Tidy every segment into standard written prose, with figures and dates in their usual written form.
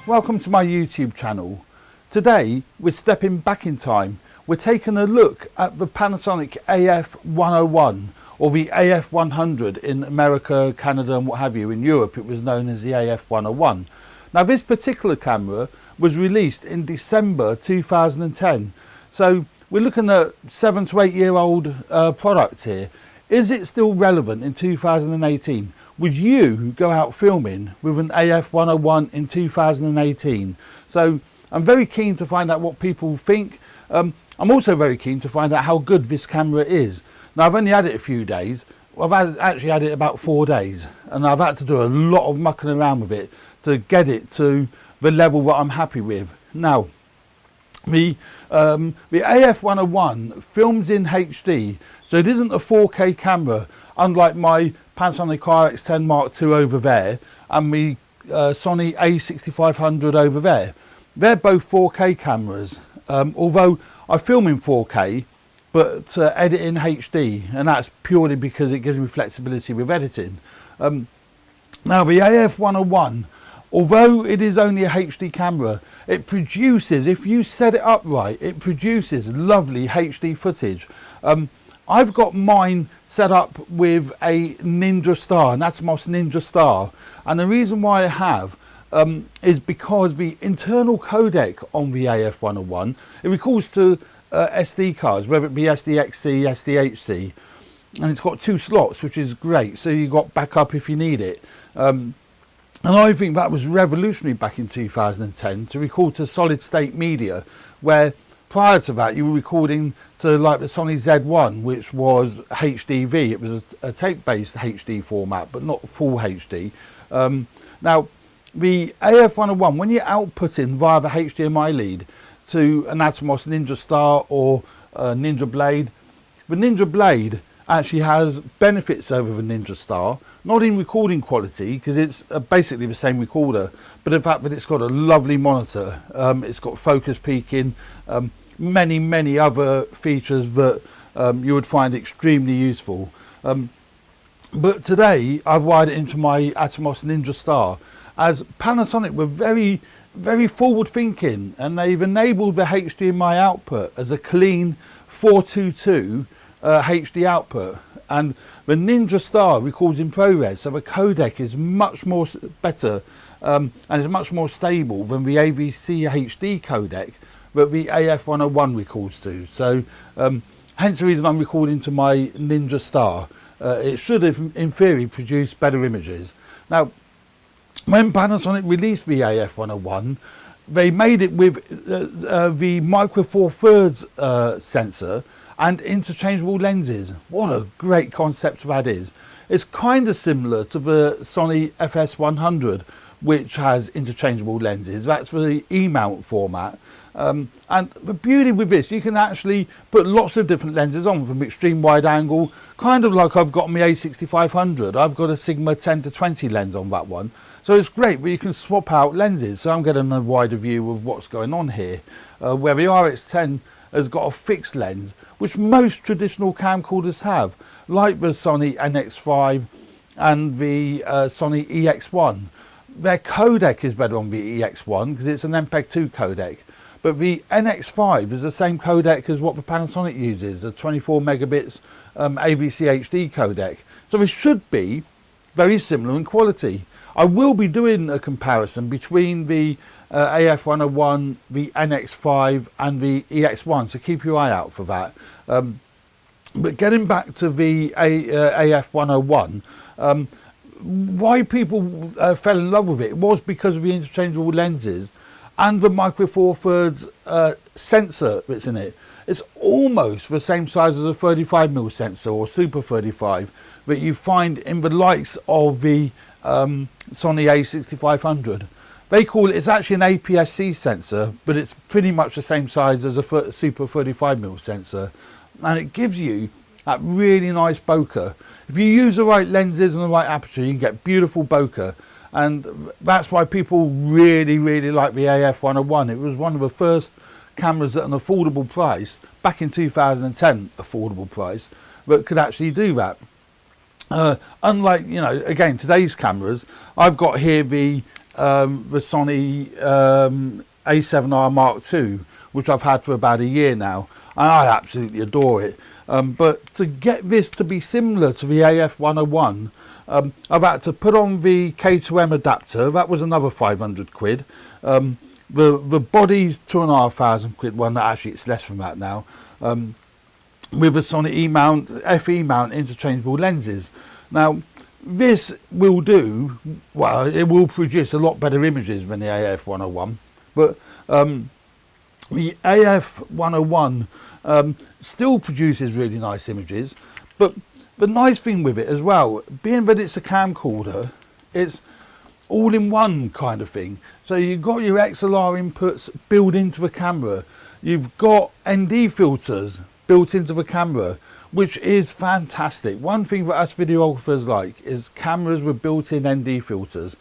welcome to my YouTube channel. Today we're stepping back in time. We're taking a look at the Panasonic AF100 or the AF100 in America, Canada and what have you. In Europe it was known as the AF101. Now this particular camera was released in December 2010. So we're looking at 7 to 8 year old product here. Is it still relevant in 2018? Would you go out filming with an AF101 in 2018? So I'm very keen to find out what people think. I'm also very keen to find out how good this camera is. Now I've only had it a few days. Actually had it about 4 days, and I've had to do a lot of mucking around with it to get it to the level that I'm happy with. Now the AF101 films in HD, so it isn't a 4K camera, unlike my Panasonic RX10 Mark II over there and the Sony A6500 over there. They're both 4K cameras, although I film in 4K but edit in HD, and that's purely because it gives me flexibility with editing. Now the AF101, although it is only a HD camera, it produces, if you set it up right, it produces lovely HD footage. I've got mine set up with a Ninja Star, an Atomos Ninja Star, and the reason why I have is because the internal codec on the AF101, it records to SD cards, whether it be SDXC, SDHC, and it's got 2 slots, which is great, so you've got backup if you need it. And I think that was revolutionary back in 2010 to record to solid state media, where prior to that you were recording to like the Sony Z1, which was HDV. It was a tape-based HD format, but not full HD. Now the AF101, when you're outputting via the HDMI lead to an Atomos Ninja Star or Ninja Blade, the Ninja Blade actually has benefits over the Ninja Star, not in recording quality because it's basically the same recorder, but the fact that it's got a lovely monitor, it's got focus peaking, many other features that you would find extremely useful. But today I've wired it into my Atomos Ninja Star, as Panasonic were very forward thinking, and they've enabled the HDMI output as a clean 422 HD output, and the Ninja Star records in ProRes, so the codec is much more better and is much more stable than the AVC HD codec that the AF101 records to. So hence the reason I'm recording to my Ninja Star. It should have in theory produce better images. Now when Panasonic released the AF101, they made it with the micro four thirds sensor and interchangeable lenses. What a great concept that is. It's kind of similar to the Sony FS100, which has interchangeable lenses. That's for the E-mount format. And the beauty with this, you can actually put lots of different lenses on, from extreme wide angle, kind of like I've got on my A6500. I've got a Sigma 10 to 20 lens on that one. So it's great, but you can swap out lenses. So I'm getting a wider view of what's going on here, where the RX10 has got a fixed lens, which most traditional camcorders have, like the Sony NX5 and the Sony EX1. Their codec is better on the EX1 because it's an MPEG-2 codec, but the NX5 is the same codec as what the Panasonic uses, a 24 megabits AVC HD codec. So it should be very similar in quality. I will be doing a comparison between the AF101, the NX5 and the EX1, so keep your eye out for that. But getting back to the AF101, why people fell in love with it was because of the interchangeable lenses and the micro four thirds sensor that's in it. It's almost the same size as a 35mm sensor or Super 35 that you find in the likes of the Sony A6500. They call it, it's actually an APS-C sensor, but it's pretty much the same size as a Super 35mm sensor, and it gives you that really nice bokeh. If you use the right lenses and the right aperture, you can get beautiful bokeh, and that's why people really like the AF101. It was one of the first cameras at an affordable price, back in 2010, affordable price, that could actually do that. Unlike, you know, again, today's cameras, I've got here the the Sony A7R Mark II, which I've had for about a year now, and I absolutely adore it. But to get this to be similar to the AF101, I've had to put on the K2M adapter. That was another 500 quid. The body's 2,500 quid one. Actually, it's less than that now. With a Sony E-mount, FE mount interchangeable lenses. Now, this will do, well, it will produce a lot better images than the AF101, but the AF101 still produces really nice images. But the nice thing with it as well, being that it's a camcorder, it's all in one kind of thing. So you've got your XLR inputs built into the camera, you've got ND filters built into the camera, which is fantastic. One thing that us videographers like is cameras with built-in ND filters.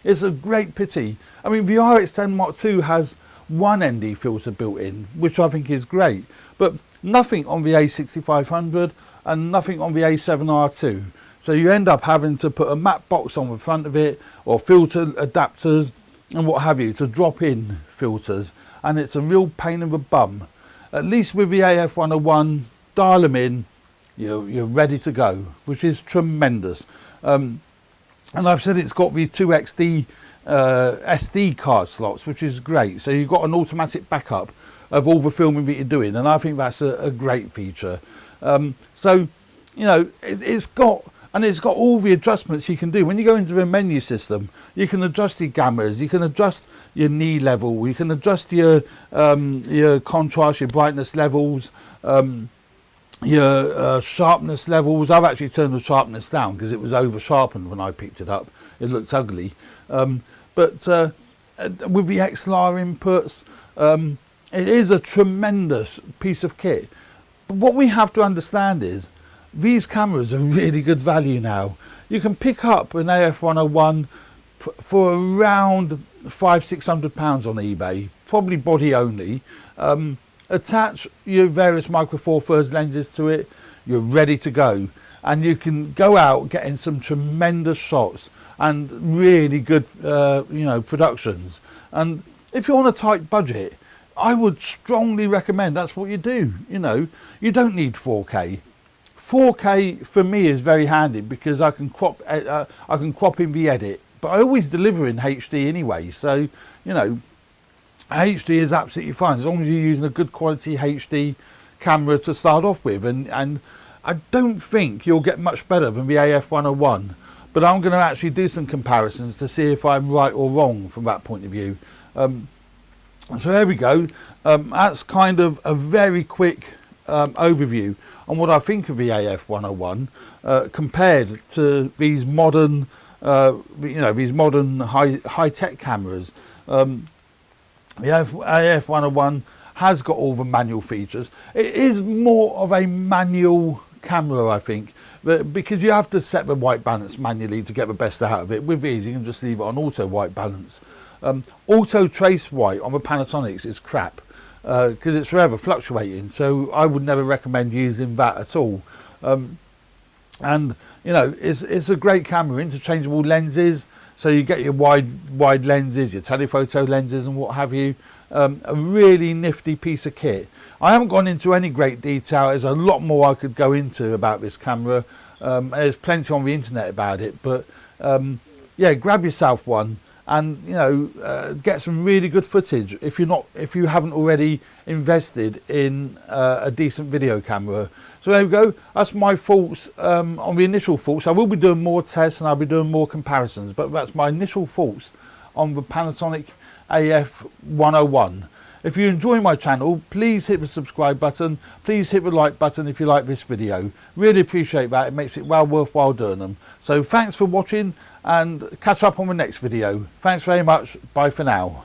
It's a great pity. I mean, the RX10 Mark II has one ND filter built in, which I think is great, but nothing on the A6500 and nothing on the A7R2. So you end up having to put a matte box on the front of it, or filter adapters and what have you to drop in filters, and it's a real pain in the bum. At least with the AF101, dial them in, you're ready to go, which is tremendous. And I've said it's got the 2XD SD card slots, which is great. So you've got an automatic backup of all the filming that you're doing, and I think that's a great feature. So, you know, it's got all the adjustments you can do. When you go into the menu system, you can adjust your gammas, you can adjust your knee level, you can adjust your contrast, your brightness levels, your sharpness levels. I've actually turned the sharpness down because it was over sharpened when I picked it up. It looked ugly. But with the XLR inputs, it is a tremendous piece of kit. But what we have to understand is these cameras are really good value now. You can pick up an AF101 for around £500–600 on eBay, probably body only. Attach your various Micro Four Thirds lenses to it, you're ready to go, and you can go out getting some tremendous shots and really good productions. And if you're on a tight budget, I would strongly recommend that's what you do. You know, you don't need 4K. 4K for me is very handy because I can crop in the edit, but I always deliver in HD anyway. So, you know, HD is absolutely fine as long as you're using a good quality HD camera to start off with. And I don't think you'll get much better than the AF101, but I'm going to actually do some comparisons to see if I'm right or wrong from that point of view. So there we go. That's kind of a very quick overview on what I think of the AF101 compared to these modern, these modern high-tech cameras. The AF101 has got all the manual features. It is more of a manual camera, I think, because you have to set the white balance manually to get the best out of it. With these, you can just leave it on auto white balance. Auto trace white on the Panasonics is crap because it's forever fluctuating, so I would never recommend using that at all. And you know, it's a great camera, interchangeable lenses, so you get your wide lenses, your telephoto lenses and what have you. A really nifty piece of kit. I haven't gone into any great detail. There's a lot more I could go into about this camera. There's plenty on the internet about it, but yeah, grab yourself one and get some really good footage if you haven't already invested in a decent video camera. So there we go. That's my thoughts on the initial thoughts. I will be doing more tests and I'll be doing more comparisons, but that's my initial thoughts on the Panasonic AF101. If you enjoy my channel, please hit the subscribe button. Please hit the like button if you like this video. Really appreciate that. It makes it well worthwhile doing them. So thanks for watching and catch up on the next video. Thanks very much. Bye for now.